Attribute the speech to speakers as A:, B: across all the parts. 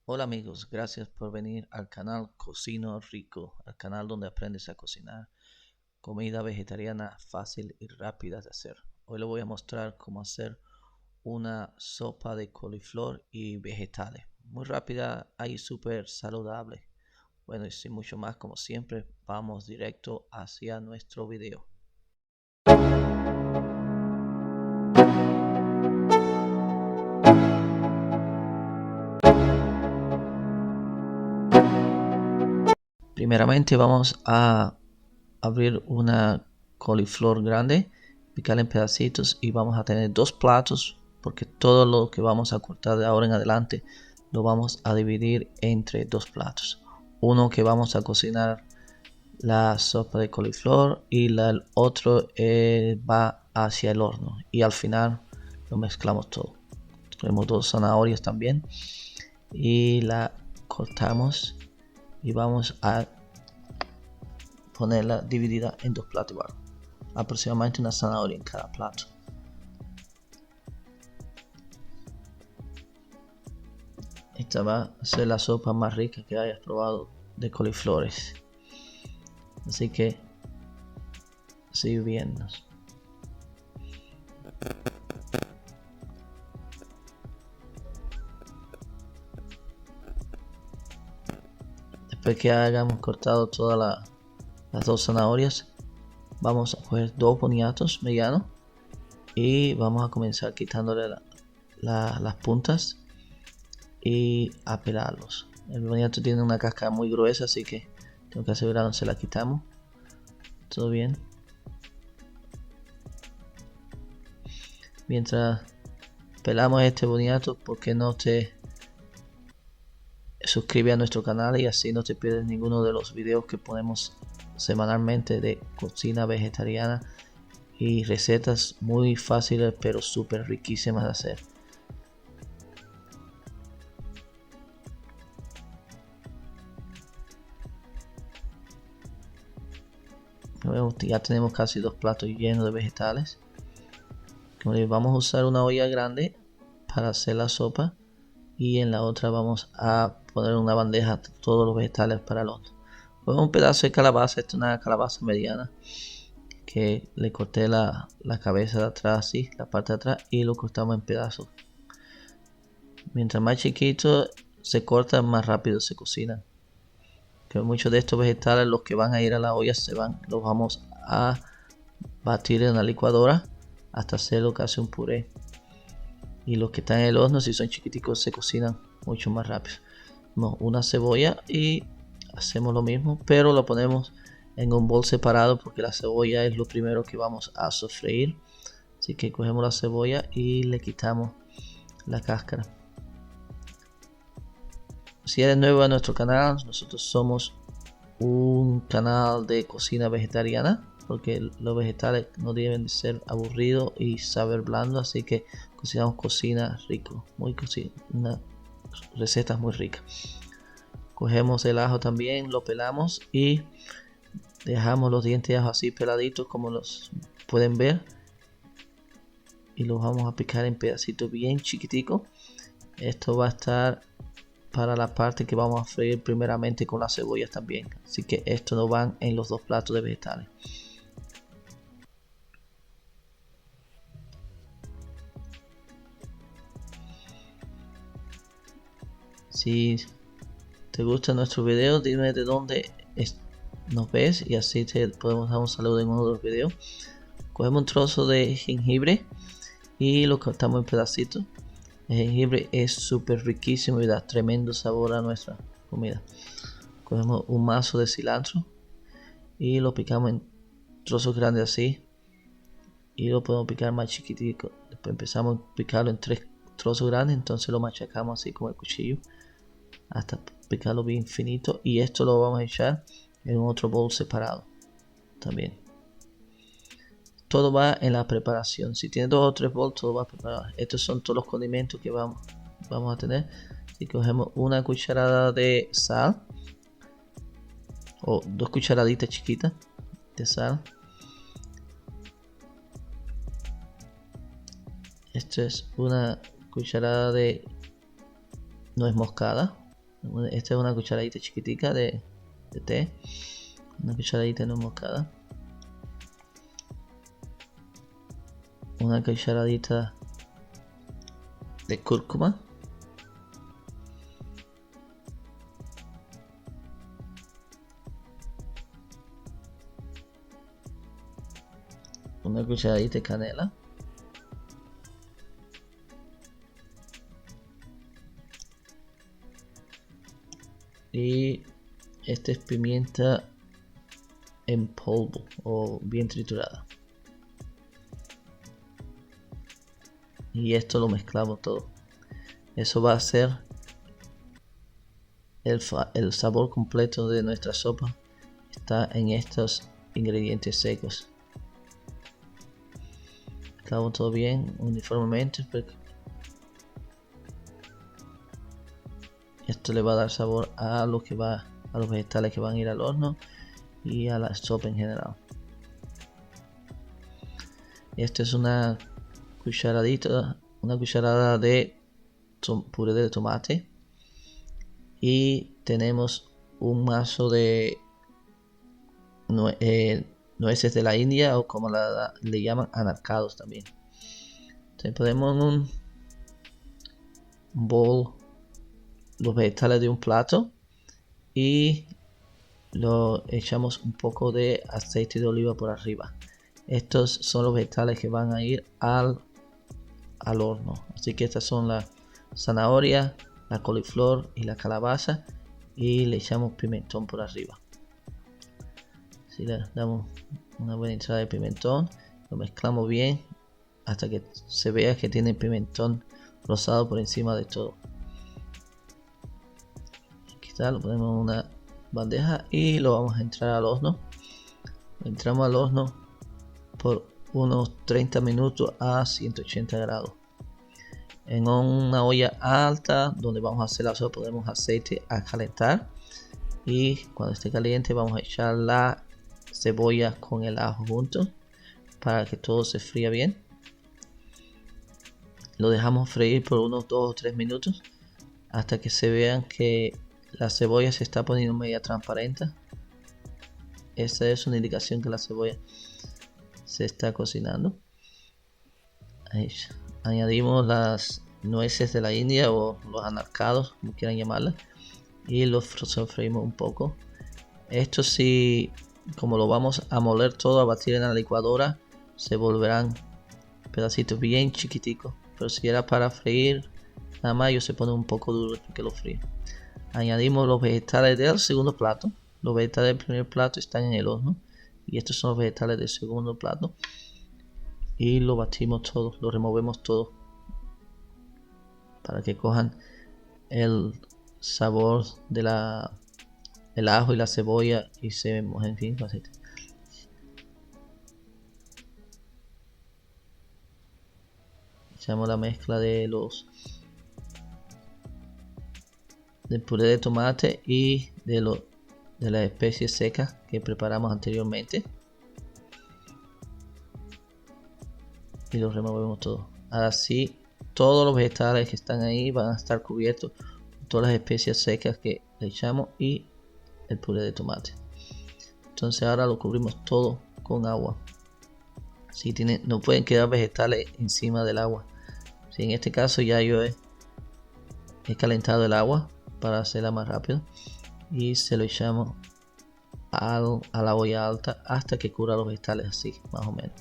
A: Hola amigos, gracias por venir al canal Cocino Rico, al canal donde aprendes a cocinar comida vegetariana fácil y rápida de hacer. Hoy les voy a mostrar cómo hacer una sopa de coliflor y vegetales. Muy rápida y súper saludable. Bueno, y sin mucho más, como siempre, vamos directo hacia nuestro video. Primeramente vamos a abrir una coliflor grande, picarla en pedacitos y vamos a tener dos platos porque todo lo que vamos a cortar de ahora en adelante lo vamos a dividir entre dos platos. Uno que vamos a cocinar la sopa de coliflor y el otro va hacia el horno y al final lo mezclamos todo. Tenemos dos zanahorias también y la cortamos y vamos a ponerla dividida en dos platos igual, aproximadamente una zanahoria en cada plato. Esta va a ser la sopa más rica que hayas probado de coliflores, así que sigue viendo. Después que hayamos cortado todas las dos zanahorias, vamos a coger dos boniatos medianos y vamos a comenzar quitándole las puntas y a pelarlos. El boniato tiene una cáscara muy gruesa, así que tengo que asegurarnos que se la quitamos. Todo bien. Mientras pelamos este boniato, ¿por qué no te suscribes a nuestro canal y así no te pierdes ninguno de los videos que ponemos semanalmente de cocina vegetariana y recetas muy fáciles pero súper riquísimas de hacer? Ya tenemos casi dos platos llenos de vegetales. Vamos a usar una olla grande para hacer la sopa y en la otra vamos a poner una bandeja todos los vegetales para el horno. Pues un pedazo de calabaza, esta es una calabaza mediana que le corté la cabeza de atrás, así, la parte de atrás, y lo cortamos en pedazos. Mientras más chiquito se corta, más rápido se cocina. Que muchos de estos vegetales, los que van a ir a la olla, los vamos a batir en la licuadora hasta hacerlo casi un puré. Y los que están en el horno, si son chiquiticos, se cocinan mucho más rápido. Una cebolla y hacemos lo mismo, pero lo ponemos en un bol separado porque la cebolla es lo primero que vamos a sofreír. Así que cogemos la cebolla y le quitamos la cáscara. Si eres nuevo a nuestro canal, nosotros somos un canal de cocina vegetariana porque los vegetales no deben de ser aburridos y saber blando, así que cocinamos cocina rico, recetas muy ricas. Cogemos el ajo también, lo pelamos y dejamos los dientes de ajo así peladitos como los pueden ver y los vamos a picar en pedacitos bien chiquiticos. Esto va a estar para la parte que vamos a freír primeramente con las cebollas también, así que esto no van en los dos platos de vegetales. Si te gusta nuestro video, dime de dónde nos ves y así te podemos dar un saludo en uno de los videos. Cogemos un trozo de jengibre y lo cortamos en pedacitos. El jengibre es súper riquísimo y da tremendo sabor a nuestra comida. Cogemos un mazo de cilantro y lo picamos en trozos grandes así y lo podemos picar más chiquitico. Después empezamos a picarlo en tres trozos grandes, entonces lo machacamos así con el cuchillo hasta picarlo bien finito y esto lo vamos a echar en otro bol separado también. Todo va en la preparación. Si tiene dos o tres bols, todo va preparado. Estos son todos los condimentos que vamos a tener. Si cogemos una cucharada de sal o dos cucharaditas chiquitas de sal. Esto es una cucharada de nuez moscada. Esta es una cucharadita chiquitica de té, una cucharadita de nuez moscada, una cucharadita de cúrcuma, una cucharadita de canela, y esta es pimienta en polvo o bien triturada. Y esto lo mezclamos todo. Eso va a ser el sabor completo de nuestra sopa. Está en estos ingredientes secos. Mezclamos todo bien uniformemente. Esto le va a dar sabor a lo que va, a los vegetales que van a ir al horno y a la sopa en general. Esta es una cucharada de puré de tomate, y tenemos un mazo de nueces de la India, o como le llaman, anacardos también. Entonces ponemos en un bowl los vegetales de un plato y lo echamos un poco de aceite de oliva por arriba. Estos son los vegetales que van a ir al horno. Así que estas son la zanahoria, la coliflor y la calabaza, y le echamos pimentón por arriba. Así le damos una buena entrada de pimentón, lo mezclamos bien hasta que se vea que tiene pimentón rosado por encima de todo. Aquí está, lo ponemos en una bandeja y lo vamos a entrar al horno. Entramos al horno por unos 30 minutos a 180 grados. En una olla alta donde vamos a hacer la sopa, ponemos aceite a calentar, y cuando esté caliente vamos a echar la cebolla con el ajo juntos para que todo se fría bien. Lo dejamos freír por unos 2 o 3 minutos hasta que se vean que la cebolla se está poniendo media transparente. Esa es una indicación que la cebolla se está cocinando. Ahí añadimos las nueces de la India o los anacardos, como quieran llamarlas, y los sofreímos un poco. Esto sí, como lo vamos a moler todo, a batir en la licuadora, se volverán pedacitos bien chiquiticos. Pero si era para freír, nada más ellos se ponen un poco duros porque lo fríen. Añadimos los vegetales del segundo plato. Los vegetales del primer plato están en el horno y estos son los vegetales del segundo plato, y lo batimos todo, lo removemos todo para que cojan el sabor de el ajo y la cebolla y se mojen bien. Echamos la mezcla del puré de tomate y de las especies secas que preparamos anteriormente, y lo removemos todo. Ahora sí, todos los vegetales que están ahí van a estar cubiertos con todas las especias secas que le echamos y el puré de tomate. Entonces ahora lo cubrimos todo con agua. Si no pueden quedar vegetales encima del agua. Si en este caso ya yo he calentado el agua para hacerla más rápido, y se lo echamos a la olla alta hasta que cubra los vegetales, así más o menos.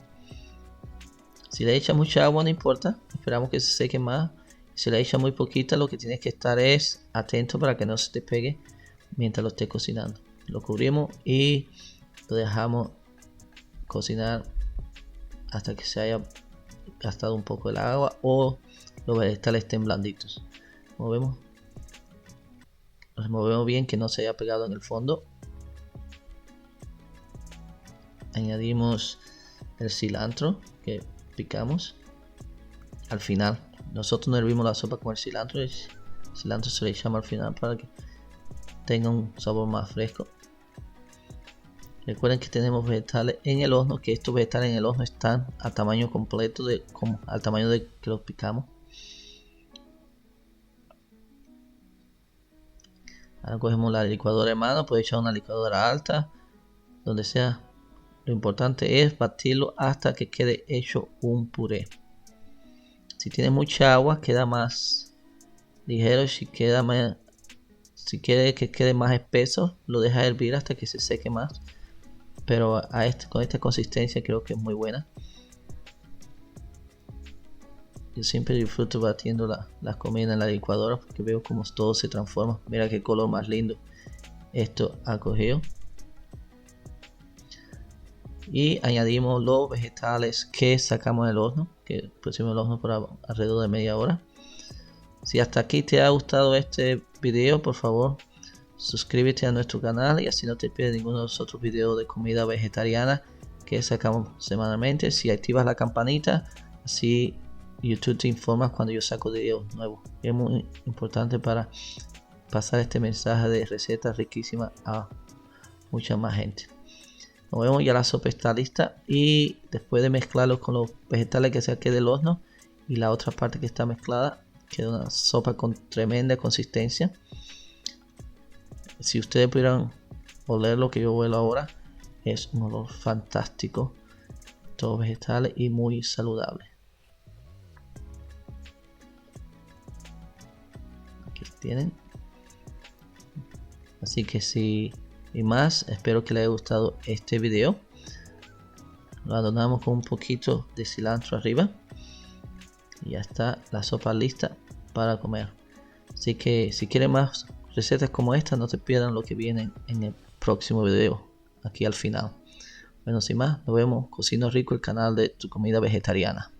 A: Si le echa mucha agua no importa, esperamos que se seque más. Si le echa muy poquita, lo que tienes que estar es atento para que no se te pegue mientras lo esté cocinando. Lo cubrimos y lo dejamos cocinar hasta que se haya gastado un poco el agua o los vegetales estén blanditos. Movemos, removemos bien que no se haya pegado en el fondo. Añadimos el cilantro que picamos al final. Nosotros no hervimos la sopa con el cilantro se le echamos al final para que tenga un sabor más fresco. Recuerden que tenemos vegetales en el horno, que estos vegetales en el horno están a tamaño completo, al tamaño de que los picamos. Ahora cogemos la licuadora de mano, puedes echar una licuadora alta, donde sea. Lo importante es batirlo hasta que quede hecho un puré. Si tiene mucha agua queda más ligero, si quiere que quede más espeso, lo deja hervir hasta que se seque más. Pero con esta consistencia creo que es muy buena. Yo siempre disfruto batiendo las comidas en la licuadora porque veo como todo se transforma. Mira qué color más lindo esto ha cogido. Y añadimos los vegetales que sacamos del horno, que pusimos el horno por alrededor de media hora. Si hasta aquí te ha gustado este video, por favor suscríbete a nuestro canal y así no te pierdes ninguno de los otros videos de comida vegetariana que sacamos semanalmente. Si activas la campanita, así YouTube te informa cuando yo saco videos nuevos. Es muy importante para pasar este mensaje de recetas riquísimas a mucha más gente. Nos vemos, ya la sopa está lista y después de mezclarlo con los vegetales que saqué del horno y la otra parte que está mezclada, queda una sopa con tremenda consistencia. Si ustedes pudieran oler lo que yo huelo ahora, es un olor fantástico, todos vegetales y muy saludable. Aquí tienen. Así que sí, y más, espero que les haya gustado este video. Lo adornamos con un poquito de cilantro arriba y ya está la sopa lista para comer. Así que si quieren más recetas como esta, no te pierdan lo que viene en el próximo video aquí al final. Bueno, sin más, nos vemos. Cocino Rico, el canal de tu comida vegetariana.